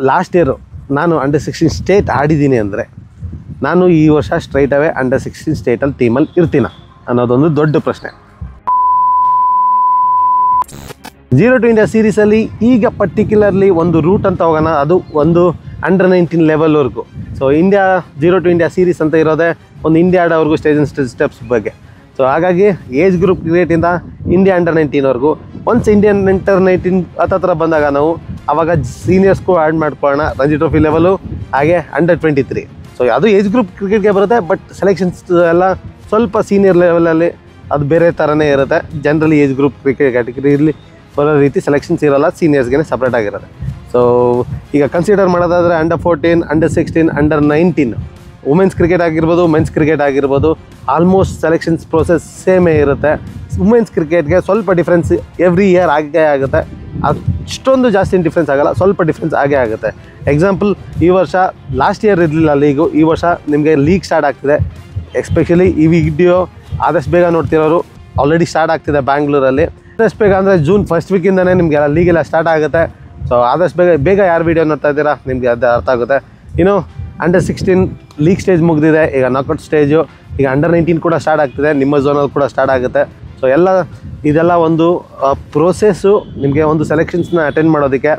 Last year ನಾನು ಅಂಡರ್-16 state ಆಡಿದ್ದೀನಿ ಅಂದರೆ ನಾನು ಈ ವರ್ಷ ಸ್ಟ್ರೈಟ್ ಅವೇ ಅಂಡರ್-16 ಸ್ಟೇಟಲ್ಲಿ ಟೀಮಲ್ಲಿ ಇರ್ತೀನ ಅನ್ನೋದೊಂದು ದೊಡ್ಡ ಪ್ರಶ್ನೆ. 0 to India ಸೀರೀಸಲ್ಲಿ ಈಗ ಪರ್ಟಿಕ್ಯುಲರ್ಲಿ ಒಂದು ರೂಟ್ ಅಂತ ಹೋಗೋಣ, ಅದು ಒಂದು ಅಂಡರ್-19 ಲೆವೆಲ್ವರೆಗೂ. So India 0 to India series ಅಂತ ಇರೋದೇ ಒಂದು ಇಂಡಿಯಾ ಆಡೋವರೆಗೂ ಸ್ಟೆಪ್ಸ್ ಬಗ್ಗೆ. ಸೊ ಹಾಗಾಗಿ ಏಜ್ ಗ್ರೂಪ್ ಕ್ರಿಕೆಟಿಂದ ಇಂಡಿಯಾ ಅಂಡರ್-19ವರೆಗೂ ಒನ್ಸ್ ಇಂಡಿಯನ್ ಅಂಡರ್-19 ಹತ್ರ ಬಂದಾಗ ನಾವು ಆವಾಗ ಸೀನಿಯರ್ಸ್ಗೂ ಆ್ಯಡ್ ಮಾಡ್ಕೊಳ್ಳೋಣ, ರಂಜಿ ಟ್ರೋಫಿ ಲೆವೆಲು ಹಾಗೆ ಅಂಡರ್-23. ಸೊ ಅದು ಏಜ್ ಗ್ರೂಪ್ ಕ್ರಿಕೆಟ್ಗೆ ಬರುತ್ತೆ, ಬಟ್ ಸೆಲೆಕ್ಷನ್ಸ್ ಎಲ್ಲ ಸ್ವಲ್ಪ ಸೀನಿಯರ್ ಲೆವೆಲಲ್ಲಿ ಅದು ಬೇರೆ ಥರನೇ ಇರುತ್ತೆ. ಜನರಲಿ ಏಜ್ ಗ್ರೂಪ್ ಕ್ರಿಕೆಟ್ ಕ್ಯಾಟಗರಿಯಲ್ಲಿ ಬರೋ ರೀತಿ ಸೆಲೆಕ್ಷನ್ಸ್ ಇರೋಲ್ಲ, ಸೀನಿಯರ್ಸ್ಗೆ ಸಪ್ರೇಟ್ ಆಗಿರುತ್ತೆ. ಸೊ ಈಗ ಕನ್ಸಿಡರ್ ಮಾಡೋದಾದರೆ ಅಂಡರ್-14, ಅಂಡರ್-16, ಅಂಡರ್-19 ವುಮೆನ್ಸ್ ಕ್ರಿಕೆಟ್ ಆಗಿರ್ಬೋದು, ಮೆನ್ಸ್ ಕ್ರಿಕೆಟ್ ಆಗಿರ್ಬೋದು, ಆಲ್ಮೋಸ್ಟ್ ಸೆಲೆಕ್ಷನ್ಸ್ ಪ್ರೋಸೆಸ್ ಸೇಮೇ ಇರುತ್ತೆ. ವುಮೆನ್ಸ್ ಕ್ರಿಕೆಟ್ಗೆ ಸ್ವಲ್ಪ ಡಿಫ್ರೆನ್ಸ್ ಎವ್ರಿ ಇಯರ್ ಆಗೇ ಆಗುತ್ತೆ, ಅಷ್ಟೊಂದು ಜಾಸ್ತಿ ಡಿಫ್ರೆನ್ಸ್ ಆಗೋಲ್ಲ, ಸ್ವಲ್ಪ ಡಿಫ್ರೆನ್ಸ್ ಆಗೇ ಆಗುತ್ತೆ. ಎಕ್ಸಾಂಪಲ್, ಈ ವರ್ಷ ಲಾಸ್ಟ್ ಇಯರ್ ಇರಲಿಲ್ಲ ಲೀಗು, ಈ ವರ್ಷ ನಿಮಗೆ ಲೀಗ್ ಸ್ಟಾರ್ಟ್ ಆಗ್ತಿದೆ. ಎಸ್ಪೆಷಲಿ ಈ ವಿಡಿಯೋ ಆದಷ್ಟು ಬೇಗ ನೋಡ್ತಿರೋರು ಆಲ್ರೆಡಿ ಸ್ಟಾರ್ಟ್ ಆಗ್ತಿದೆ ಬ್ಯಾಂಗ್ಳೂರಲ್ಲಿ. ಆದಷ್ಟು ಬೇಗ ಅಂದರೆ ಜೂನ್ ಫಸ್ಟ್ ವೀಕಿಂದನೇ ನಿಮಗೆಲ್ಲ ಲೀಗೆಲ್ಲ ಸ್ಟಾರ್ಟ್ ಆಗುತ್ತೆ. ಸೊ ಆದಷ್ಟು ಬೇಗ ಯಾರು ವೀಡಿಯೋ ನೋಡ್ತಾ ಇದ್ದೀರಾ ನಿಮಗೆ ಅದು ಅರ್ಥ ಆಗುತ್ತೆ. ಇನ್ನು ಅಂಡರ್-16 ಲೀಗ್ ಸ್ಟೇಜ್ ಮುಗಿದಿದೆ, ಈಗ ನಾಕೌಟ್ ಸ್ಟೇಜು, ಈಗ ಅಂಡರ್-19 ಕೂಡ ಸ್ಟಾರ್ಟ್ ಆಗ್ತಿದೆ, ನಿಮ್ಮ ಝೋನಲ್ಲಿ ಕೂಡ ಸ್ಟಾರ್ಟ್ ಆಗುತ್ತೆ. ಸೊ ಇದೆಲ್ಲ ಒಂದು ಪ್ರೋಸೆಸ್ಸು. ನಿಮಗೆ ಒಂದು ಸೆಲೆಕ್ಷನ್ಸ್ನ ಅಟೆಂಡ್ ಮಾಡೋದಕ್ಕೆ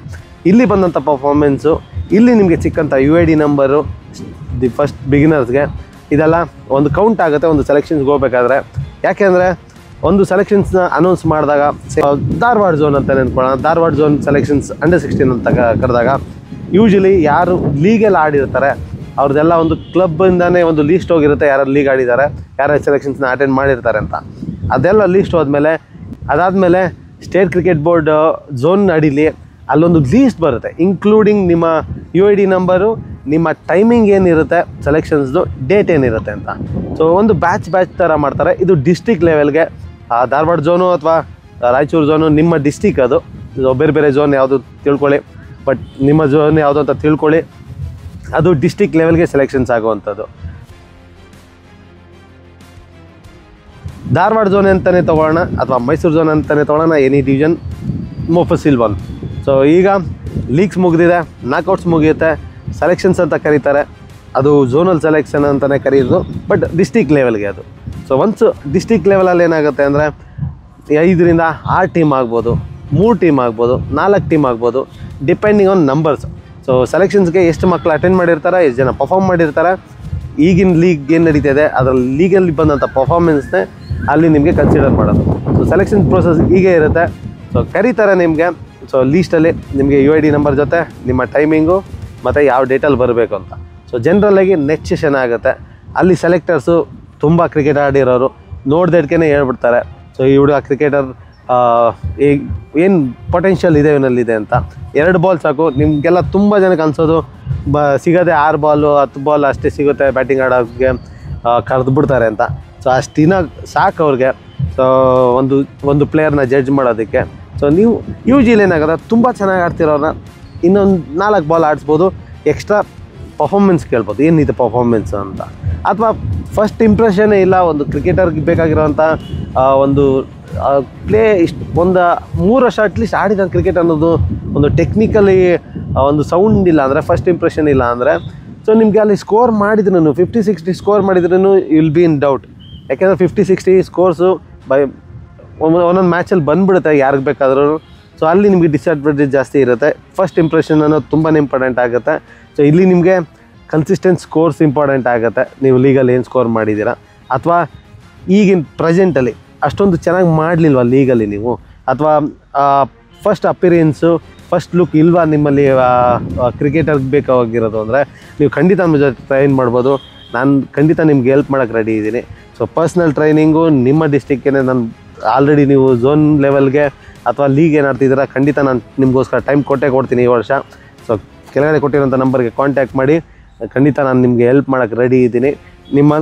ಇಲ್ಲಿ ಬಂದಂಥ ಪರ್ಫಾರ್ಮೆನ್ಸು, ಇಲ್ಲಿ ನಿಮಗೆ ಸಿಕ್ಕಂಥ UID ನಂಬರು ಫಸ್ಟ್ ಬಿಗಿನರ್ಸ್ಗೆ ಇದೆಲ್ಲ ಒಂದು ಕೌಂಟ್ ಆಗುತ್ತೆ ಒಂದು ಸೆಲೆಕ್ಷನ್ಸ್ಗೆ ಹೋಗ್ಬೇಕಾದ್ರೆ. ಯಾಕೆಂದರೆ ಒಂದು ಸೆಲೆಕ್ಷನ್ಸ್ನ ಅನೌನ್ಸ್ ಮಾಡಿದಾಗ ಧಾರವಾಡ ಝೋನ್ ಅಂತ ನೆನ್ಕೊಳ್ಳೋಣ, ಧಾರವಾಡ ಝೋನ್ ಸೆಲೆಕ್ಷನ್ಸ್ ಅಂಡರ್-16 ಅಂತ ಕರೆದಾಗ ಯೂಶ್ವಲಿ ಯಾರು ಲೀಗೆಲ್ಲ ಆಡಿರ್ತಾರೆ ಅವ್ರದ್ದೆಲ್ಲ ಒಂದು ಕ್ಲಬ್ಬಿಂದನೇ ಒಂದು ಲೀಸ್ಟ್ ಹೋಗಿರುತ್ತೆ, ಯಾರು ಲೀಗ್ ಆಡಿದ್ದಾರೆ, ಯಾರು ಸೆಲೆಕ್ಷನ್ಸ್ನ ಅಟೆಂಡ್ ಮಾಡಿರ್ತಾರೆ ಅಂತ. ಅದೆಲ್ಲ ಲೀಸ್ಟ್ ಹೋದ್ಮೇಲೆ ಅದಾದಮೇಲೆ ಸ್ಟೇಟ್ ಕ್ರಿಕೆಟ್ ಬೋರ್ಡ್ ಝೋನ್ ಅಡಿಲಿ ಅಲ್ಲೊಂದು ಲೀಸ್ಟ್ ಬರುತ್ತೆ, ಇನ್ಕ್ಲೂಡಿಂಗ್ ನಿಮ್ಮ UID ನಂಬರು, ನಿಮ್ಮ ಟೈಮಿಂಗ್ ಏನಿರುತ್ತೆ, ಸೆಲೆಕ್ಷನ್ಸ್ದು ಡೇಟ್ ಏನಿರುತ್ತೆ ಅಂತ. ಸೊ ಒಂದು ಬ್ಯಾಚ್ ಥರ ಮಾಡ್ತಾರೆ. ಇದು ಡಿಸ್ಟಿಕ್ ಲೆವೆಲ್ಗೆ, ಧಾರವಾಡ ಝೋನು ಅಥವಾ ರಾಯಚೂರು ಝೋನು ನಿಮ್ಮ ಡಿಸ್ಟಿಕ್, ಅದು ಬೇರೆ ಬೇರೆ ಝೋನ್ ಯಾವುದು ತಿಳ್ಕೊಳ್ಳಿ, ಬಟ್ ನಿಮ್ಮ ಝೋನ್ ಯಾವುದು ಅಂತ ತಿಳ್ಕೊಳ್ಳಿ. ಅದು ಡಿಸ್ಟಿಕ್ ಲೆವೆಲ್ಗೆ ಸೆಲೆಕ್ಷನ್ಸ್ ಆಗುವಂಥದ್ದು. ಧಾರವಾಡ ಝೋನ್ ಅಂತಲೇ ತೊಗೊಳ್ಳೋಣ ಅಥವಾ ಮೈಸೂರು ಝೋನ್ ಅಂತಲೇ ತೊಗೊಳ್ಳೋಣ, ಎನಿ ಡಿವಿಷನ್ ಮೊಫಸಿಲ್ 1. ಸೊ ಈಗ ಲೀಗ್ಸ್ ಮುಗಿದಿದೆ, ನಾಕೌಟ್ಸ್ ಮುಗಿಯುತ್ತೆ, ಸೆಲೆಕ್ಷನ್ಸ್ ಅಂತ ಕರೀತಾರೆ. ಅದು ಝೋನಲ್ ಸೆಲೆಕ್ಷನ್ ಅಂತಲೇ ಕರೆಯೋದು, ಬಟ್ ಡಿಸ್ಟಿಕ್ ಲೆವೆಲ್ಗೆ ಅದು. ಸೊ ಒನ್ಸ್ ಡಿಸ್ಟಿಕ್ ಲೆವೆಲಲ್ಲಿ ಏನಾಗುತ್ತೆ ಅಂದರೆ 5 ರಿಂದ 6 ಟೀಮ್ ಆಗ್ಬೋದು, 3 ಟೀಮ್ ಆಗ್ಬೋದು, 4 ಟೀಮ್ ಆಗ್ಬೋದು, ಡಿಪೆಂಡಿಂಗ್ ಆನ್ ನಂಬರ್ಸ್. ಸೊ ಸೆಲೆಕ್ಷನ್ಸ್ಗೆ ಎಷ್ಟು ಮಕ್ಕಳು ಅಟೆಂಡ್ ಮಾಡಿರ್ತಾರೆ, ಎಷ್ಟು ಜನ ಪರ್ಫಾರ್ಮ್ ಮಾಡಿರ್ತಾರೆ, ಈಗಿನ ಲೀಗ್ ಏನು ನಡೀತಿದೆ ಅದರಲ್ಲಿ ಲೀಗಲ್ಲಿ ಬಂದಂಥ ಪರ್ಫಾರ್ಮೆನ್ಸ್ನೇ ಅಲ್ಲಿ ನಿಮಗೆ ಕನ್ಸಿಡರ್ ಮಾಡೋದು. ಸೊ ಸೆಲೆಕ್ಷನ್ ಪ್ರೋಸೆಸ್ ಹೀಗೆ ಇರುತ್ತೆ. ಸೊ ಕರೀತಾರೆ ನಿಮಗೆ. ಸೊ ಲೀಸ್ಟಲ್ಲಿ ನಿಮಗೆ UID ನಂಬರ್ ಜೊತೆ ನಿಮ್ಮ ಟೈಮಿಂಗು ಮತ್ತು ಯಾವ ಡೇಟಲ್ಲಿ ಬರಬೇಕು ಅಂತ. ಸೊ ಜನರಲ್ಲಾಗಿ ನೆಕ್ಸ್ಟ್ ಸೆಷನ್ ಆಗುತ್ತೆ. ಅಲ್ಲಿ ಸೆಲೆಕ್ಟರ್ಸು ತುಂಬ ಕ್ರಿಕೆಟ್ ಆಡಿರೋರು ನೋಡ್ದೇಡ್ಕೆ ಹೇಳ್ಬಿಡ್ತಾರೆ, ಸೊ ಈ ಹುಡುಗ ಕ್ರಿಕೆಟರ್ ಏನು ಪೊಟೆನ್ಷಿಯಲ್ ಇದೆ ಇವನಲ್ಲಿದೆ ಅಂತ. 2 ಬಾಲ್ ಸಾಕು ನಿಮಗೆಲ್ಲ. ತುಂಬ ಜನಕ್ಕೆ ಅನ್ಸೋದು ಸಿಗೋದೆ 6 ಬಾಲು 10 ಬಾಲ್ ಅಷ್ಟೇ ಸಿಗುತ್ತೆ ಬ್ಯಾಟಿಂಗ್ ಆಡೋಕ್ಕೆ, ಕರೆದು ಬಿಡ್ತಾರೆ ಅಂತ. ಸೊ ಅಷ್ಟಿನ ಸಾಕು ಅವ್ರಿಗೆ. ಸೊ ಒಂದು ಪ್ಲೇಯರ್ನ ಜಡ್ಜ್ ಮಾಡೋದಕ್ಕೆ. ಸೊ ನೀವು ಯೂಶ್ವಲಿ ಏನಾಗುತ್ತೆ, ತುಂಬ ಚೆನ್ನಾಗಿ ಆಡ್ತಿರೋರನ್ನ ಇನ್ನೊಂದು 4 ಬಾಲ್ ಆಡಿಸ್ಬೋದು, ಎಕ್ಸ್ಟ್ರಾ ಪರ್ಫಾರ್ಮೆನ್ಸ್ ಕೇಳ್ಬೋದು, ಏನಿದೆ ಪರ್ಫಾರ್ಮೆನ್ಸ್ ಅಂತ. ಅಥವಾ ಫಸ್ಟ್ ಇಂಪ್ರೆಷನ್ನೇ ಇಲ್ಲ, ಒಂದು ಕ್ರಿಕೆಟರ್ಗೆ ಬೇಕಾಗಿರೋವಂಥ ಒಂದು ಪ್ಲೇ ಒಂದು 3 ವರ್ಷ ಅಟ್ಲೀಸ್ಟ್ ಆಡಿದ ಕ್ರಿಕೆಟ್ ಅನ್ನೋದು ಒಂದು ಟೆಕ್ನಿಕಲಿ ಒಂದು ಸೌಂಡ್ ಇಲ್ಲ ಅಂದರೆ, ಫಸ್ಟ್ ಇಂಪ್ರೆಷನ್ ಇಲ್ಲ ಅಂದರೆ, ಸೊ ನಿಮಗೆ ಅಲ್ಲಿ ಸ್ಕೋರ್ ಮಾಡಿದ್ರೂ 50-60 ಸ್ಕೋರ್ ಮಾಡಿದ್ರೂ ವಿಲ್ ಬಿ ಇನ್ ಡೌಟ್. ಯಾಕೆಂದರೆ 50-60 ಸ್ಕೋರ್ಸು ಒಂದೊಂದು ಮ್ಯಾಚಲ್ಲಿ ಬಂದುಬಿಡುತ್ತೆ ಯಾರಿಗೆ ಬೇಕಾದ್ರೂ. ಸೊ ಅಲ್ಲಿ ನಿಮಗೆ ಡಿಸ್ಅಡ್ವಾಂಟೇಜ್ ಜಾಸ್ತಿ ಇರುತ್ತೆ. ಫಸ್ಟ್ ಇಂಪ್ರೆಷನ್ ಅನ್ನೋದು ತುಂಬಾ ಇಂಪಾರ್ಟೆಂಟ್ ಆಗುತ್ತೆ. ಸೊ ಇಲ್ಲಿ ನಿಮಗೆ ಕನ್ಸಿಸ್ಟೆಂಟ್ ಸ್ಕೋರ್ಸ್ ಇಂಪಾರ್ಟೆಂಟ್ ಆಗುತ್ತೆ. ನೀವು ಲೀಗಲ್ಲಿ ಏನು ಸ್ಕೋರ್ ಮಾಡಿದ್ದೀರಾ, ಅಥವಾ ಈಗಿನ ಪ್ರೆಸೆಂಟಲ್ಲಿ ಅಷ್ಟೊಂದು ಚೆನ್ನಾಗಿ ಮಾಡಲಿಲ್ವ ಲೀಗಲ್ಲಿ ನೀವು, ಅಥವಾ ಫಸ್ಟ್ ಅಪಿರಿಯನ್ಸು ಫಸ್ಟ್ ಲುಕ್ ಇಲ್ವಾ ನಿಮ್ಮಲ್ಲಿ ಕ್ರಿಕೆಟರ್ಗೆ ಬೇಕಾಗಿರೋದು ಅಂದರೆ ನೀವು ಖಂಡಿತ ನಮ್ಮ ಜೊತೆ ಟ್ರೈನ್ ಮಾಡ್ಬೋದು. ನಾನು ಖಂಡಿತ ನಿಮ್ಗೆ ಹೆಲ್ಪ್ ಮಾಡೋಕ್ಕೆ ರೆಡಿ ಇದ್ದೀನಿ. ಸೊ ಪರ್ಸ್ನಲ್ ಟ್ರೈನಿಂಗು ನಿಮ್ಮ ಡಿಸ್ಟಿಕ್ಗೆ ನಾನು ಆಲ್ರೆಡಿ ನೀವು ಝೋನ್ ಲೆವೆಲ್ಗೆ ಅಥವಾ ಲೀಗ್ ಏನು ಆಡ್ತಿದ್ದೀರಾ, ಖಂಡಿತ ನಾನು ನಿಮಗೋಸ್ಕರ ಟೈಮ್ ಕೊಡ್ತೀನಿ ಈ ವರ್ಷ. ಸೊ ಕೆಳಗಡೆ ಕೊಟ್ಟಿರೋಂಥ ನಂಬರ್ಗೆ ಕಾಂಟ್ಯಾಕ್ಟ್ ಮಾಡಿ, ಖಂಡಿತ ನಾನು ನಿಮಗೆ ಹೆಲ್ಪ್ ಮಾಡೋಕ್ಕೆ ರೆಡಿ ಇದ್ದೀನಿ. ನಿಮ್ಮ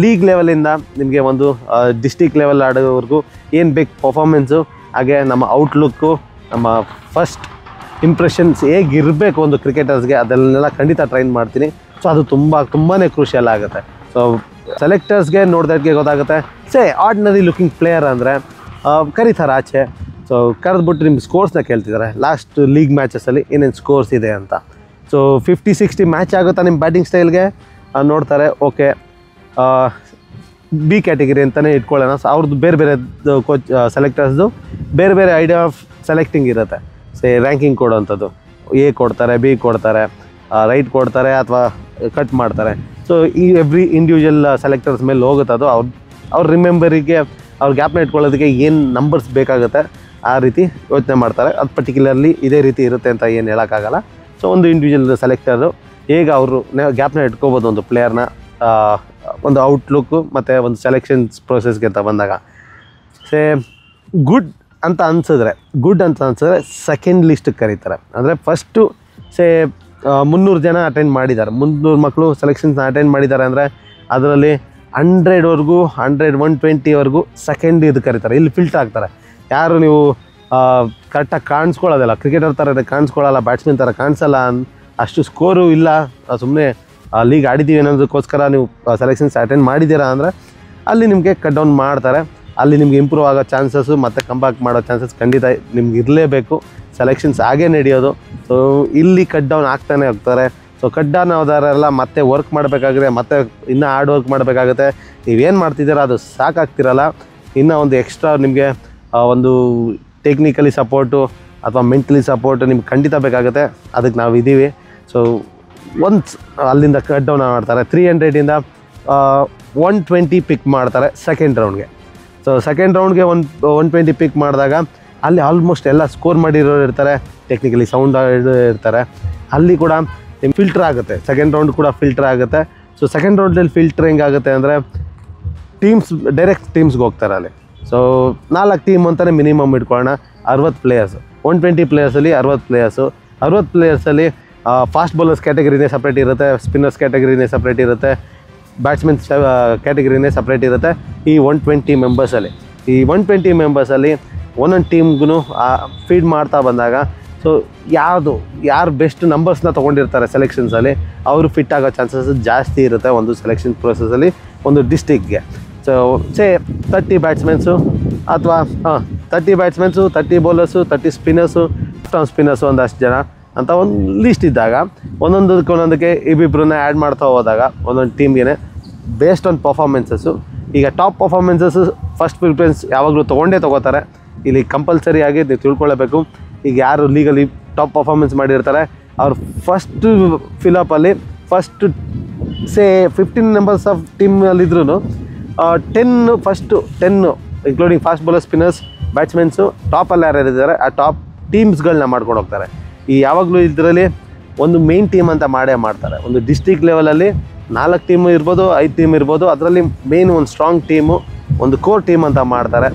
ಲೀಗ್ ಲೆವೆಲಿಂದ ನಿಮಗೆ ಒಂದು ಡಿಸ್ಟಿಕ್ ಲೆವೆಲ್ ಆಡೋವರೆಗೂ ಏನು ಬೇಕು ಪರ್ಫಾರ್ಮೆನ್ಸು, ಹಾಗೆ ನಮ್ಮ ಔಟ್ಲುಕ್ಕು, ನಮ್ಮ ಫಸ್ಟ್ ಇಂಪ್ರೆಷನ್ಸ್ ಹೇಗಿರಬೇಕು ಒಂದು ಕ್ರಿಕೆಟರ್ಸ್ಗೆ, ಅದನ್ನೆಲ್ಲ ಖಂಡಿತ ಟ್ರೈನ್ ಮಾಡ್ತೀನಿ. ಸೊ ಅದು ತುಂಬಾ ಕ್ರೂಷಿಯಲ್ ಆಗುತ್ತೆ. ಸೊ ಸೆಲೆಕ್ಟರ್ಸ್ಗೆ ನೋಡಿದಕ್ಕೆ ಗೊತ್ತಾಗುತ್ತೆ. ಆರ್ಡಿನರಿ ಲುಕಿಂಗ್ ಪ್ಲೇಯರ್ ಅಂದರೆ ಕರೀತಾರೆ ಆಚೆ. ಸೊ ಕರೆದ್ಬಿಟ್ಟು ನಿಮ್ಮ ಸ್ಕೋರ್ಸ್ನ ಕೇಳ್ತಿದ್ದಾರೆ, ಲಾಸ್ಟ್ ಲೀಗ್ ಮ್ಯಾಚಸಲ್ಲಿ ಏನೇನು ಸ್ಕೋರ್ಸ್ ಇದೆ ಅಂತ. ಸೊ 50-60 ಮ್ಯಾಚ್ ಆಗುತ್ತಾ ನಿಮ್ಮ ಬ್ಯಾಟಿಂಗ್ ಸ್ಟೈಲ್ಗೆ ನೋಡ್ತಾರೆ. ಓಕೆ, ಬಿ ಕ್ಯಾಟಗರಿ ಅಂತಲೇ ಇಟ್ಕೊಳ್ಳೋಣ. ಸೊ ಅವ್ರದ್ದು ಬೇರೆ ಬೇರೆ ಕೋಚ್ ಸೆಲೆಕ್ಟರ್ಸ್ದು ಬೇರೆ ಬೇರೆ ಐಡಿಯಾ ಆಫ್ ಸೆಲೆಕ್ಟಿಂಗ್ ಇರುತ್ತೆ. ರ್ಯಾಂಕಿಂಗ್ ಕೊಡೋವಂಥದ್ದು, ಎ ಕೊಡ್ತಾರೆ, ಬಿ ಕೊಡ್ತಾರೆ, ರೈಟ್ ಕೊಡ್ತಾರೆ ಅಥವಾ ಕಟ್ ಮಾಡ್ತಾರೆ. ಸೊ ಈ ಎವ್ರಿ ಇಂಡಿವಿಜುವಲ್ ಸೆಲೆಕ್ಟರ್ಸ್ ಮೇಲೆ ಹೋಗುತ್ತೆ ಅದು. ಅವ್ರ ರಿಮೆಂಬರಿಗೆ ಅವ್ರ ಗ್ಯಾಪ್ನ ಇಟ್ಕೊಳ್ಳೋದಕ್ಕೆ ಏನು ನಂಬರ್ಸ್ ಬೇಕಾಗುತ್ತೆ ಆ ರೀತಿ ಯೋಚನೆ ಮಾಡ್ತಾರೆ. ಅದು ಪರ್ಟಿಕ್ಯುಲರ್ಲಿ ಇದೇ ರೀತಿ ಇರುತ್ತೆ ಅಂತ ಏನು ಹೇಳೋಕ್ಕಾಗಲ್ಲ. ಸೊ ಒಂದು ಇಂಡಿವಿಜುವಲ್ ಸೆಲೆಕ್ಟರು ಹೇಗೆ ಅವರು ಗ್ಯಾಪ್ನ ಇಟ್ಕೋಬೋದು ಒಂದು ಪ್ಲೇಯರ್ನ, ಒಂದು ಔಟ್ಲುಕ್ಕು ಮತ್ತು ಒಂದು ಸೆಲೆಕ್ಷನ್ಸ್ ಪ್ರೊಸೆಸ್ಗೆ ಅಂತ ಬಂದಾಗ. ಗುಡ್ ಅಂತ ಅನಿಸಿದ್ರೆ ಸೆಕೆಂಡ್ ಲಿಸ್ಟಿಗೆ ಕರೀತಾರೆ. ಅಂದರೆ ಫಸ್ಟು 300 ಜನ ಅಟೆಂಡ್ ಮಾಡಿದ್ದಾರೆ, 300 ಮಕ್ಕಳು ಸೆಲೆಕ್ಷನ್ಸ್ನ ಅಟೆಂಡ್ ಮಾಡಿದ್ದಾರೆ ಅಂದರೆ ಅದರಲ್ಲಿ 100ವರೆಗೂ 120ವರೆಗೂ ಸೆಕೆಂಡ್ ಇದು ಕರೀತಾರೆ. ಇಲ್ಲಿ ಫಿಲ್ಟರ್ ಆಗ್ತಾರೆ. ಯಾರು ನೀವು ಕರೆಕ್ಟಾಗಿ ಕಾಣಿಸ್ಕೊಳ್ಳೋದಿಲ್ಲ, ಕ್ರಿಕೆಟರ್ ಥರ ಕಾಣಿಸ್ಕೊಳ್ಳಲ್ಲ, ಬ್ಯಾಟ್ಸ್ಮನ್ ಥರ ಕಾಣಿಸಲ್ಲ, ಅಷ್ಟು ಸ್ಕೋರು ಇಲ್ಲ, ಸುಮ್ಮನೆ ಲೀಗ್ ಆಡಿದ್ದೀವಿ ಅನ್ನೋದಕ್ಕೋಸ್ಕರ ನೀವು ಸೆಲೆಕ್ಷನ್ಸ್ ಅಟೆಂಡ್ ಮಾಡಿದ್ದೀರಾ ಅಂದರೆ ಅಲ್ಲಿ ನಿಮಗೆ ಕಟ್ ಡೌನ್ ಮಾಡ್ತಾರೆ. ಅಲ್ಲಿ ನಿಮ್ಗೆ ಇಂಪ್ರೂವ್ ಆಗೋ ಚಾನ್ಸಸ್ಸು ಮತ್ತು ಕಂಬ್ಯಾಕ್ ಮಾಡೋ ಚಾನ್ಸಸ್ ಖಂಡಿತ ನಿಮ್ಗೆ ಇರಲೇಬೇಕು. ಸೆಲೆಕ್ಷನ್ಸ್ ಹಾಗೇ ನಡೆಯೋದು. ಸೊ ಇಲ್ಲಿ ಕಟ್ ಡೌನ್ ಆಗ್ತಾನೆ ಹೋಗ್ತಾರೆ. ಸೊ ಕಟ್ ಡೌನ್ ಆದವರೆಲ್ಲ ಮತ್ತೆ ವರ್ಕ್ ಮಾಡಬೇಕಾಗಿದೆ, ಮತ್ತೆ ಇನ್ನೂ ಹಾರ್ಡ್ ವರ್ಕ್ ಮಾಡಬೇಕಾಗುತ್ತೆ. ನೀವೇನು ಮಾಡ್ತಿದ್ದೀರಾ ಅದು ಸಾಕಾಗ್ತಿರಲ್ಲ, ಇನ್ನೂ ಒಂದು ಎಕ್ಸ್ಟ್ರಾ ನಿಮಗೆ ಒಂದು ಟೆಕ್ನಿಕಲಿ ಸಪೋರ್ಟು ಅಥವಾ ಮೆಂಟಲಿ ಸಪೋರ್ಟು ನಿಮ್ಗೆ ಖಂಡಿತ ಬೇಕಾಗುತ್ತೆ. ಅದಕ್ಕೆ ನಾವು ಇದ್ದೀವಿ. ಸೊ ಒನ್ಸ್ ಅಲ್ಲಿಂದ ಕಟ್ ಡೌನ್ ಮಾಡ್ತಾರೆ. 300ಇಂದ 120 ಪಿಕ್ ಮಾಡ್ತಾರೆ ಸೆಕೆಂಡ್ ರೌಂಡ್ಗೆ. ಸೊ ಸೆಕೆಂಡ್ ರೌಂಡ್ಗೆ 120 ಪಿಕ್ ಮಾಡಿದಾಗ ಅಲ್ಲಿ ಆಲ್ಮೋಸ್ಟ್ ಎಲ್ಲ ಸ್ಕೋರ್ ಮಾಡಿರೋರು ಇರ್ತಾರೆ, ಟೆಕ್ನಿಕಲಿ ಸೌಂಡ್ ಇರ್ತಾರೆ. ಅಲ್ಲಿ ಕೂಡ ನಿಮ್ಗೆ ಫಿಲ್ಟರ್ ಆಗುತ್ತೆ, ಸೆಕೆಂಡ್ ರೌಂಡ್ ಕೂಡ ಫಿಲ್ಟರ್ ಆಗುತ್ತೆ. ಸೊ ಸೆಕೆಂಡ್ ರೌಂಡಲ್ಲಿ ಫಿಲ್ಟರ್ ಹೆಂಗಾಗುತ್ತೆ ಅಂದರೆ ಡೈರೆಕ್ಟ್ ಟೀಮ್ಸ್ಗೆ ಹೋಗ್ತಾರೆ ಅಲ್ಲಿ. ಸೊ 4 ಟೀಮ್ ಅಂತಲೇ ಮಿನಿಮಮ್ ಇಟ್ಕೊಳ್ಳೋಣ. 60 ಪ್ಲೇಯರ್ಸ್, 120 ಪ್ಲೇಯರ್ಸಲ್ಲಿ 60 ಪ್ಲೇಯರ್ಸು. 60 ಪ್ಲೇಯರ್ಸಲ್ಲಿ ಫಾಸ್ಟ್ ಬೌಲರ್ಸ್ ಕ್ಯಾಟಗರಿನೇ ಸಪ್ರೇಟ್ ಇರುತ್ತೆ, ಸ್ಪಿನ್ನರ್ಸ್ ಕ್ಯಾಟಗರಿನೇ ಸಪ್ರೇಟ್ ಇರುತ್ತೆ, ಬ್ಯಾಟ್ಸ್ಮನ್ಸ್ ಕ್ಯಾಟಗರಿನೇ ಸಪ್ರೇಟ್ ಇರುತ್ತೆ. ಈ 120 ಮೆಂಬರ್ಸಲ್ಲಿ ಈ 120 ಮೆಂಬರ್ಸಲ್ಲಿ ಒಂದೊಂದು ಟೀಮ್ಗೂ ಫೀಡ್ ಮಾಡ್ತಾ ಬಂದಾಗ ಸೊ ಯಾರು ಬೆಸ್ಟ್ ನಂಬರ್ಸ್ನ ತೊಗೊಂಡಿರ್ತಾರೆ ಸೆಲೆಕ್ಷನ್ಸಲ್ಲಿ ಅವರು ಫಿಟ್ ಆಗೋ ಚಾನ್ಸಸ್ ಜಾಸ್ತಿ ಇರುತ್ತೆ ಒಂದು ಸೆಲೆಕ್ಷನ್ ಪ್ರೊಸೆಸಲ್ಲಿ ಒಂದು ಡಿಸ್ಟಿಕ್ಗೆ. ಸೊ 30 ಬ್ಯಾಟ್ಸ್ಮೆನ್ಸು ಅಥವಾ 30 ಬ್ಯಾಟ್ಸ್ಮೆನ್ಸು, 30 ಬೌಲರ್ಸು, 30 ಸ್ಪಿನ್ನರ್ಸು, ಸ್ಪಿನ್ನರ್ಸು ಒಂದಷ್ಟು ಜನ ಅಂತ ಒಂದು ಲಿಸ್ಟ್ ಇದ್ದಾಗ ಒಂದೊಂದಕ್ಕೆ ಇಬ್ಬಿಬ್ಬರನ್ನ ಆ್ಯಡ್ ಮಾಡ್ತಾ ಹೋದಾಗ ಒಂದೊಂದು ಟೀಮ್ಗೆ ಬೇಸ್ಡ್ ಆನ್ ಪರ್ಫಾರ್ಮೆನ್ಸಸ್ಸು. ಈಗ ಟಾಪ್ ಪರ್ಫಾರ್ಮೆನ್ಸಸ್ಸು ಫಸ್ಟ್ ಪ್ರಿಫರೆನ್ಸ್ ಯಾವಾಗಲೂ ತೊಗೋತಾರೆ. ಇಲ್ಲಿ ಕಂಪಲ್ಸರಿ ಆಗಿ ನೀವು ತಿಳ್ಕೊಳ್ಳಬೇಕು. ಈಗ ಯಾರು ಲೀಗಲ್ಲಿ ಟಾಪ್ ಪರ್ಫಾರ್ಮೆನ್ಸ್ ಮಾಡಿರ್ತಾರೆ ಅವ್ರು ಫಸ್ಟ್ ಫಿಲಪಲ್ಲಿ ಫಸ್ಟ್ 15 ಮೆಂಬರ್ಸ್ ಆಫ್ ಟೀಮಲ್ಲಿದ್ರೂ 10 including fast bowler, spinners, batsmens ಟಾಪಲ್ಲಿ ಯಾರ್ಯಾರಿದ್ದಾರೆ ಆ ಟಾಪ್ ಟೀಮ್ಸ್ಗಳನ್ನ ಮಾಡ್ಕೊಂಡು ಹೋಗ್ತಾರೆ. ಈ ಯಾವಾಗಲೂ ಇದರಲ್ಲಿ ಒಂದು ಮೇನ್ ಟೀಮ್ ಅಂತ ಮಾಡ್ತಾರೆ. ಒಂದು ಡಿಸ್ಟ್ರಿಕ್ಟ್ ಲೆವೆಲಲ್ಲಿ 4 ಟೀಮು ಇರ್ಬೋದು, 5 ಟೀಮ್ ಇರ್ಬೋದು. ಅದರಲ್ಲಿ ಮೇನ್ ಒಂದು ಸ್ಟ್ರಾಂಗ್ ಟೀಮು, ಒಂದು ಕೋರ್ ಟೀಮ್ ಅಂತ ಮಾಡ್ತಾರೆ.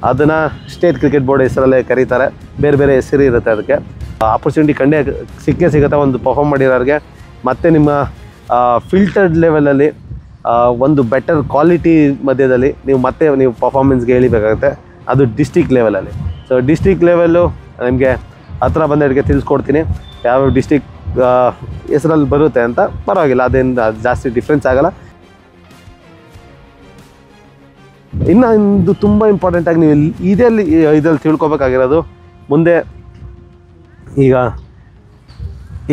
ಅದನ್ನು ಸ್ಟೇಟ್ ಕ್ರಿಕೆಟ್ ಬೋರ್ಡ್ ಹೆಸರಲ್ಲೇ ಕರೀತಾರೆ. ಬೇರೆ ಬೇರೆ ಹೆಸರು ಇರುತ್ತೆ ಅದಕ್ಕೆ. ಆಪರ್ಚುನಿಟಿ ಸಿಕ್ಕೇ ಸಿಗುತ್ತೆ ಒಂದು ಪರ್ಫಾರ್ಮ್ ಮಾಡಿರೋರಿಗೆ. ಮತ್ತು ನಿಮ್ಮ ಫಿಲ್ಟರ್ಡ್ ಲೆವೆಲಲ್ಲಿ ಒಂದು ಬೆಟರ್ ಕ್ವಾಲಿಟಿ ಮಧ್ಯದಲ್ಲಿ ನೀವು ಪರ್ಫಾರ್ಮೆನ್ಸ್ಗೆ ಎಳಿಬೇಕಾಗುತ್ತೆ. ಅದು ಡಿಸ್ಟ್ರಿಕ್ಟ್ ಲೆವೆಲಲ್ಲಿ. ಸೊ ಡಿಸ್ಟ್ರಿಕ್ಟ್ ಲೆವೆಲ್ಲು ನಿಮಗೆ ಹತ್ರ ಬಂದವರಿಗೆ ತಿಳಿಸ್ಕೊಡ್ತೀನಿ ಯಾವ ಡಿಸ್ಟ್ರಿಕ್ಟ್ ಹೆಸರಲ್ಲಿ ಬರುತ್ತೆ ಅಂತ. ಪರವಾಗಿಲ್ಲ, ಅದೇನು ಜಾಸ್ತಿ ಡಿಫ್ರೆನ್ಸ್ ಆಗೋಲ್ಲ. ಇನ್ನೊಂದು ತುಂಬ ಇಂಪಾರ್ಟೆಂಟಾಗಿ ನೀವು ಇದರಲ್ಲಿ ತಿಳ್ಕೊಬೇಕಾಗಿರೋದು, ಮುಂದೆ ಈಗ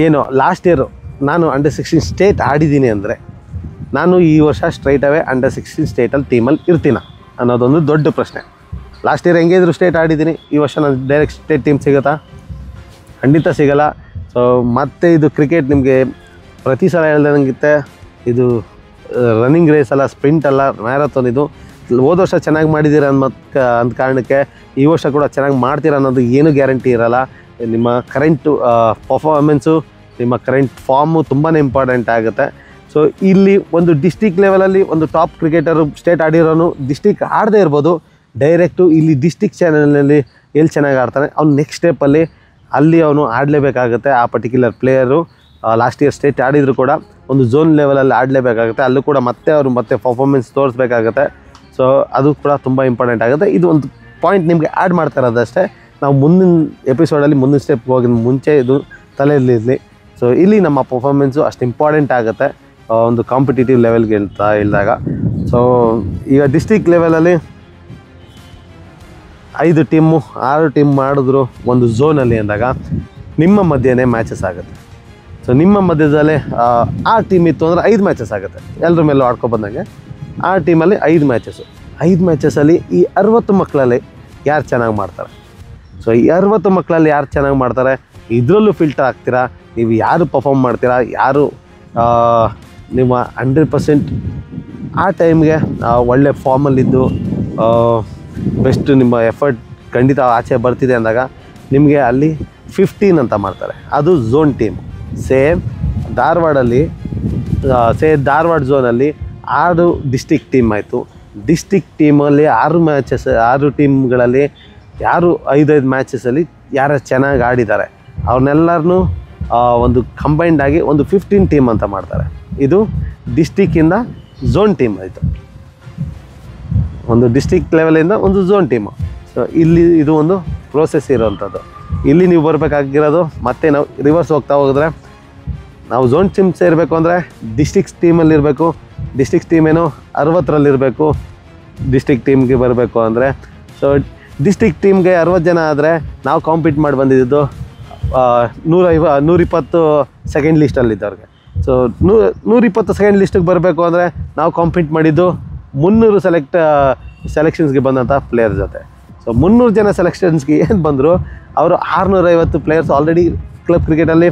ಏನು ಲಾಸ್ಟ್ ಇಯರು ನಾನು ಅಂಡರ್-16 ಸ್ಟೇಟ್ ಆಡಿದ್ದೀನಿ ಅಂದರೆ ನಾನು ಈ ವರ್ಷ ಸ್ಟ್ರೈಟ್ ಅವೇ ಅಂಡರ್-16 ಸ್ಟೇಟಲ್ಲಿ ಟೀಮಲ್ಲಿ ಇರ್ತೀನ ಅನ್ನೋದೊಂದು ದೊಡ್ಡ ಪ್ರಶ್ನೆ. ಲಾಸ್ಟ್ ಇಯರ್ ಹೆಂಗೆ ಇದ್ರು ಸ್ಟೇಟ್ ಆಡಿದ್ದೀನಿ, ಈ ವರ್ಷ ನಾನು ಡೈರೆಕ್ಟ್ ಸ್ಟೇಟ್ ಟೀಮ್ ಸಿಗುತ್ತಾ? ಖಂಡಿತ ಸಿಗೋಲ್ಲ. ಸೊ ಮತ್ತು ಇದು ಕ್ರಿಕೆಟ್ ನಿಮಗೆ ಪ್ರತಿ ಸಲ ಹೇಳ್ದಂಗಿತ್ತೆ, ಇದು ರನ್ನಿಂಗ್ ರೇಸ್ ಅಲ್ಲ, ಸ್ಪ್ರಿಂಟ್ ಅಲ್ಲ, ಮ್ಯಾರಥಾನ್. ಇದು ಹೋದ ವರ್ಷ ಚೆನ್ನಾಗಿ ಮಾಡಿದ್ದೀರ ಅಂದ ಕಾರಣಕ್ಕೆ ಈ ವರ್ಷ ಕೂಡ ಚೆನ್ನಾಗಿ ಮಾಡ್ತೀರ ಅನ್ನೋದು ಏನೂ ಗ್ಯಾರಂಟಿ ಇರೋಲ್ಲ. ನಿಮ್ಮ ಕರೆಂಟ್ ಪರ್ಫಾರ್ಮೆನ್ಸು, ನಿಮ್ಮ ಕರೆಂಟ್ ಫಾರ್ಮು ತುಂಬಾ ಇಂಪಾರ್ಟೆಂಟ್ ಆಗುತ್ತೆ. ಸೊ ಇಲ್ಲಿ ಒಂದು ಡಿಸ್ಟಿಕ್ ಲೆವೆಲಲ್ಲಿ ಒಂದು ಟಾಪ್ ಕ್ರಿಕೆಟರು ಸ್ಟೇಟ್ ಆಡಿರೋನು ಡಿಸ್ಟಿಕ್ ಆಡದೇ ಇರ್ಬೋದು, ಡೈರೆಕ್ಟು ಇಲ್ಲಿ ಡಿಸ್ಟಿಕ್ ಚಾನಲ್ನಲ್ಲಿ ಎಲ್ಲಿ ಚೆನ್ನಾಗಿ ಆಡ್ತಾನೆ ಅವ್ನು ನೆಕ್ಸ್ಟ್ ಸ್ಟೆಪ್ಪಲ್ಲಿ ಅಲ್ಲಿ ಅವನು ಆಡಲೇಬೇಕಾಗುತ್ತೆ. ಆ particular player last year state ಆಡಿದ್ರು ಕೂಡ ಒಂದು ಝೋನ್ ಲೆವೆಲಲ್ಲಿ ಆಡಲೇಬೇಕಾಗುತ್ತೆ. ಅಲ್ಲೂ ಕೂಡ ಮತ್ತೆ ಪರ್ಫಾರ್ಮೆನ್ಸ್ ತೋರಿಸ್ಬೇಕಾಗುತ್ತೆ. ಸೊ ಅದು ಕೂಡ ತುಂಬ ಇಂಪಾರ್ಟೆಂಟ್ ಆಗುತ್ತೆ. ಇದು ಒಂದು ಪಾಯಿಂಟ್ ನಿಮಗೆ ಆ್ಯಡ್ ಮಾಡ್ತಾ ಇರೋದಷ್ಟೇ. ನಾವು ಮುಂದಿನ ಎಪಿಸೋಡಲ್ಲಿ ಮುಂದಿನ ಸ್ಟೆಪ್ಗೆ ಹೋಗಿದ ಮುಂಚೆ ಇದು ತಲೆಯಲ್ಲಿರಲಿ. ಸೊ ಇಲ್ಲಿ ನಮ್ಮ ಪರ್ಫಾರ್ಮೆನ್ಸು ಅಷ್ಟು ಇಂಪಾರ್ಟೆಂಟ್ ಆಗುತ್ತೆ ಒಂದು ಕಾಂಪಿಟೇಟಿವ್ ಲೆವೆಲ್ಗೆ ಇಳಿದಾಗ. ಸೊ ಈಗ ಡಿಸ್ಟ್ರಿಕ್ಟ್ ಲೆವೆಲಲ್ಲಿ 5 ಟೀಮು 6 ಟೀಮ್ ಮಾಡಿದ್ರು ಒಂದು ಝೋನಲ್ಲಿ ಅಂದಾಗ ನಿಮ್ಮ ಮಧ್ಯೆನೇ ಮ್ಯಾಚಸ್ ಆಗುತ್ತೆ. ಸೊ ನಿಮ್ಮ ಮಧ್ಯದಲ್ಲೇ ಆ ಟೀಮ್ ಇತ್ತು ಅಂದರೆ 5 ಮ್ಯಾಚಸ್ ಆಗುತ್ತೆ. ಎಲ್ಲರ ಮೇಲೂ ಆಡ್ಕೊಬಂದಂಗೆ ಆ ಟೀಮಲ್ಲಿ 5 ಮ್ಯಾಚಸ್ಸು. 5 ಮ್ಯಾಚಸಲ್ಲಿ ಈ 60 ಮಕ್ಕಳಲ್ಲಿ ಯಾರು ಚೆನ್ನಾಗಿ ಮಾಡ್ತಾರೆ. ಸೊ ಈ 60 ಮಕ್ಕಳಲ್ಲಿ ಯಾರು ಚೆನ್ನಾಗಿ ಮಾಡ್ತಾರೆ, ಇದರಲ್ಲೂ ಫಿಲ್ಟರ್ ಆಗ್ತೀರಾ. ನೀವು ಯಾರು ಪರ್ಫಾರ್ಮ್ ಮಾಡ್ತೀರಾ, ಯಾರು ನಿಮ್ಮ 100% ಆ ಟೈಮ್ಗೆ ಒಳ್ಳೆ ಫಾರ್ಮಲ್ಲಿದ್ದು ಬೆಸ್ಟ್ ನಿಮ್ಮ ಎಫರ್ಟ್ ಖಂಡಿತ ಆಚೆ ಬರ್ತಿದೆ ಅಂದಾಗ ನಿಮಗೆ ಅಲ್ಲಿ 15 ಅಂತ ಮಾಡ್ತಾರೆ. ಅದು ಝೋನ್ ಟೀಮ್. ಸೇಮ್ ಧಾರವಾಡ ಝೋನಲ್ಲಿ 6 ಡಿಸ್ಟಿಕ್ ಟೀಮ್ ಆಯಿತು. ಡಿಸ್ಟಿಕ್ ಟೀಮಲ್ಲಿ 6 ಟೀಮ್ಗಳಲ್ಲಿ ಯಾರು 5 ಮ್ಯಾಚಸಲ್ಲಿ ಯಾರು ಚೆನ್ನಾಗಿ ಆಡಿದ್ದಾರೆ ಅವ್ರನ್ನೆಲ್ಲರನ್ನೂ ಒಂದು ಕಂಬೈಂಡ್ ಆಗಿ ಒಂದು 15 ಟೀಮ್ ಅಂತ ಮಾಡ್ತಾರೆ. ಇದು ಡಿಸ್ಟಿಕ್ಕಿಂದ ಝೋನ್ ಟೀಮ್ ಆಯಿತು. ಒಂದು ಡಿಸ್ಟಿಕ್ ಲೆವೆಲಿಂದ ಒಂದು ಝೋನ್ ಟೀಮು. ಸೊ ಇಲ್ಲಿ ಇದು ಒಂದು ಪ್ರೋಸೆಸ್ ಇರೋವಂಥದ್ದು. ಇಲ್ಲಿ ನೀವು ಬರಬೇಕಾಗಿರೋದು ಮತ್ತೆ ನಾವು ರಿವರ್ಸ್ ಹೋಗ್ತಾ ಹೋಗಿದ್ರೆ, ನಾವು ಝೋನ್ ಟೀಮ್ ಸೇರಬೇಕು ಅಂದರೆ ಡಿಸ್ಟಿಕ್ಸ್ ಟೀಮಲ್ಲಿರಬೇಕು. ಡಿಸ್ಟಿಕ್ಸ್ ಟೀಮೇನು 60ರಲ್ಲಿರಬೇಕು. ಡಿಸ್ಟಿಕ್ ಟೀಮ್ಗೆ ಬರಬೇಕು ಅಂದರೆ ಸೊ ಡಿಸ್ಟಿಕ್ ಟೀಮ್ಗೆ 60 ಜನ ಆದರೆ ನಾವು ಕಾಂಪೀಟ್ ಮಾಡಿ ಬಂದಿದ್ದು 120 ಸೆಕೆಂಡ್ ಲಿಸ್ಟಲ್ಲಿದ್ದವ್ರಿಗೆ. ಸೊ 120 ಸೆಕೆಂಡ್ ಲಿಸ್ಟಿಗೆ ಬರಬೇಕು ಅಂದರೆ ನಾವು ಕಾಂಪೀಟ್ ಮಾಡಿದ್ದು 300 ಸೆಲೆಕ್ಷನ್ಸ್ಗೆ ಬಂದಂಥ ಪ್ಲೇಯರ್ ಜೊತೆ. ಸೊ 300 ಜನ ಸೆಲೆಕ್ಷನ್ಸ್ಗೆ ಏನು ಬಂದರು, ಅವರು 650 ಪ್ಲೇಯರ್ಸ್ ಆಲ್ರೆಡಿ ಕ್ಲಬ್ ಕ್ರಿಕೆಟಲ್ಲಿ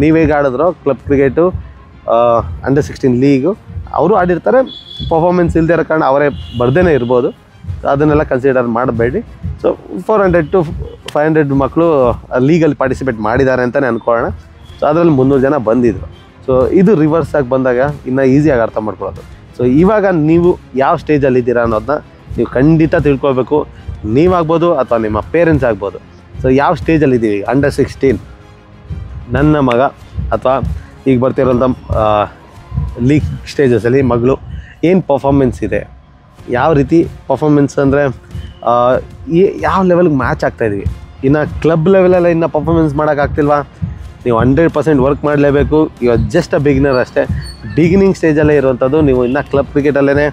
ನೀವೇಗ ಆಡಿದ್ರು ಕ್ಲಬ್ ಕ್ರಿಕೆಟು ಅಂಡರ್ 16 ಲೀಗು ಅವರು ಆಡಿರ್ತಾರೆ. ಪರ್ಫಾರ್ಮೆನ್ಸ್ ಇಲ್ಲದೆ ಇರೋ ಕಾರಣ ಅವರೇ ಬರ್ದೇ ಇರ್ಬೋದು. ಅದನ್ನೆಲ್ಲ ಕನ್ಸಿಡರ್ ಮಾಡಬೇಡಿ. ಸೊ 400 to 500 ಮಕ್ಕಳು ಲೀಗಲ್ಲಿ ಪಾರ್ಟಿಸಿಪೇಟ್ ಮಾಡಿದ್ದಾರೆ ಅಂತಲೇ ಅಂದ್ಕೊಳ್ಳೋಣ. ಸೊ ಅದರಲ್ಲಿ 300 ಜನ ಬಂದಿದ್ರು. ಸೊ ಇದು ರಿವರ್ಸ್ ಆಗಿ ಬಂದಾಗ ಇನ್ನೂ ಈಸಿಯಾಗಿ ಅರ್ಥ ಮಾಡ್ಕೊಳ್ಳೋದು. ಸೊ ಇವಾಗ ನೀವು ಯಾವ ಸ್ಟೇಜಲ್ಲಿದ್ದೀರಾ ಅನ್ನೋದನ್ನ ನೀವು ಖಂಡಿತ ತಿಳ್ಕೊಳ್ಬೇಕು. ನೀವಾಗ್ಬೋದು ಅಥವಾ ನಿಮ್ಮ ಪೇರೆಂಟ್ಸ್ ಆಗ್ಬೋದು. ಸೊ ಯಾವ ಸ್ಟೇಜಲ್ಲಿದ್ದೀವಿ, ಅಂಡರ್ 16 ನನ್ನ ಮಗ ಅಥವಾ ಈಗ ಬರ್ತಿರೋಂಥ ಲೀಗ್ ಸ್ಟೇಜಸಲ್ಲಿ ಮಗಳು ಏನು ಪರ್ಫಾರ್ಮೆನ್ಸ್ ಇದೆ, ಯಾವ ರೀತಿ ಪರ್ಫಾರ್ಮೆನ್ಸ್ ಅಂದರೆ ಯಾವ ಲೆವೆಲ್ಗೆ ಮ್ಯಾಚ್ ಆಗ್ತಾಯಿದ್ದೀವಿ. ಇನ್ನು ಕ್ಲಬ್ ಲೆವೆಲಲ್ಲಿ ಇನ್ನೂ ಪರ್ಫಾರ್ಮೆನ್ಸ್ ಮಾಡೋಕ್ಕಾಗ್ತಿಲ್ವಾ, ನೀವು 100% ವರ್ಕ್ ಮಾಡಲೇಬೇಕು. ಇವಾಗ ಜಸ್ಟ್ ಬಿಗಿನರ್ ಅಷ್ಟೇ, ಬಿಗಿನಿಂಗ್ ಸ್ಟೇಜಲ್ಲೇ ಇರುವಂಥದ್ದು. ನೀವು ಇನ್ನೂ ಕ್ಲಬ್ ಕ್ರಿಕೆಟಲ್ಲೇ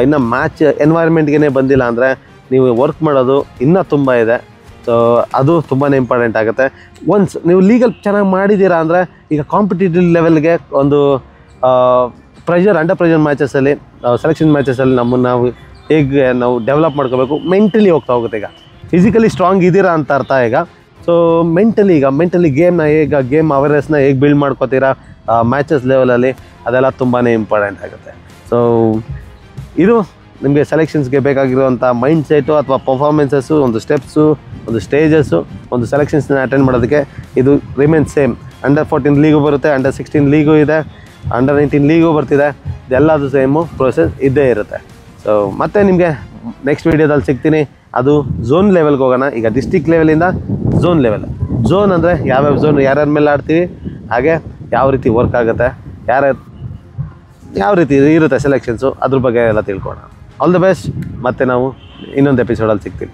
ಇನ್ನೂ ಮ್ಯಾಚ್ ಎನ್ವೈರ್ಮೆಂಟ್ಗೆ ಬಂದಿಲ್ಲ ಅಂದರೆ ನೀವು ವರ್ಕ್ ಮಾಡೋದು ಇನ್ನೂ ತುಂಬ ಇದೆ. ಸೊ ಅದು ತುಂಬಾ ಇಂಪಾರ್ಟೆಂಟ್ ಆಗುತ್ತೆ. ಒನ್ಸ್ ನೀವು ಲೀಗಲ್ ಚೆನ್ನಾಗಿ ಮಾಡಿದ್ದೀರಾ ಅಂದರೆ ಈಗ ಕಾಂಪಿಟೇಟಿವ್ ಲೆವೆಲ್ಗೆ ಒಂದು ಅಂಡರ್ ಪ್ರೆಷರ್ ಮ್ಯಾಚಸಲ್ಲಿ ಸೆಲೆಕ್ಷನ್ ಮ್ಯಾಚಸಲ್ಲಿ ನಾವು ಹೇಗೆ ನಾವು ಡೆವಲಪ್ ಮಾಡ್ಕೋಬೇಕು, ಮೆಂಟಲಿ ಹೋಗ್ತಾ ಹೋಗುತ್ತೆ. ಈಗ ಫಿಸಿಕಲಿ ಸ್ಟ್ರಾಂಗ್ ಇದ್ದೀರಾ ಅಂತ ಅರ್ಥ. ಈಗ ಸೊ ಮೆಂಟಲಿ ಗೇಮ್ ಅವೇರ್ನೆಸ್ನ ಹೇಗೆ ಬಿಲ್ಡ್ ಮಾಡ್ಕೋತೀರಾ ಮ್ಯಾಚಸ್ ಲೆವೆಲಲ್ಲಿ, ಅದೆಲ್ಲ ತುಂಬಾ ಇಂಪಾರ್ಟೆಂಟ್ ಆಗುತ್ತೆ. ಸೊ ಇದು ನಿಮಗೆ ಸೆಲೆಕ್ಷನ್ಸ್ಗೆ ಬೇಕಾಗಿರುವಂಥ ಮೈಂಡ್ ಸೆಟ್ಟು ಅಥವಾ ಪರ್ಫಾರ್ಮೆನ್ಸಸ್ಸು, ಒಂದು ಸ್ಟೆಪ್ಸು, ಒಂದು ಸ್ಟೇಜಸ್ಸು, ಒಂದು ಸೆಲೆಕ್ಷನ್ಸ್ನ ಅಟೆಂಡ್ ಮಾಡೋದಕ್ಕೆ ಇದು ರಿಮೇನ್ ಸೇಮ್. ಅಂಡರ್ 14 ಲೀಗು ಬರುತ್ತೆ, ಅಂಡರ್ 16 ಲೀಗು ಇದೆ, ಅಂಡರ್ 19 ಲೀಗು ಬರ್ತಿದೆ. ಇದೆಲ್ಲದು ಸೇಮು ಪ್ರೋಸೆಸ್ ಇದ್ದೇ ಇರುತ್ತೆ. ಸೊ ಮತ್ತೆ ನಿಮಗೆ ನೆಕ್ಸ್ಟ್ ವೀಡಿಯೋದಲ್ಲಿ ಸಿಗ್ತೀನಿ. ಅದು ಝೋನ್ ಲೆವೆಲ್ಗೆ ಹೋಗೋಣ. ಈಗ ಡಿಸ್ಟಿಕ್ ಲೆವೆಲಿಂದ ಝೋನ್ ಲೆವೆಲ್. ಝೋನ್ ಅಂದರೆ ಯಾವ್ಯಾವ ಝೋನ್ ಯಾರ್ಯಾರ ಮೇಲೆ ಆಡ್ತೀವಿ, ಹಾಗೆ ಯಾವ ರೀತಿ ವರ್ಕ್ ಆಗುತ್ತೆ, ಯಾವ ರೀತಿ ಇರುತ್ತೆ ಸೆಲೆಕ್ಷನ್ಸು, ಅದ್ರ ಬಗ್ಗೆ ಎಲ್ಲ ತಿಳ್ಕೊಳ್ಳೋಣ. All the best. ಮತ್ತೆ ನಾವು ಇನ್ನೊಂದು ಎಪಿಸೋಡಲ್ಲಿ ಸಿಗ್ತೀನಿ.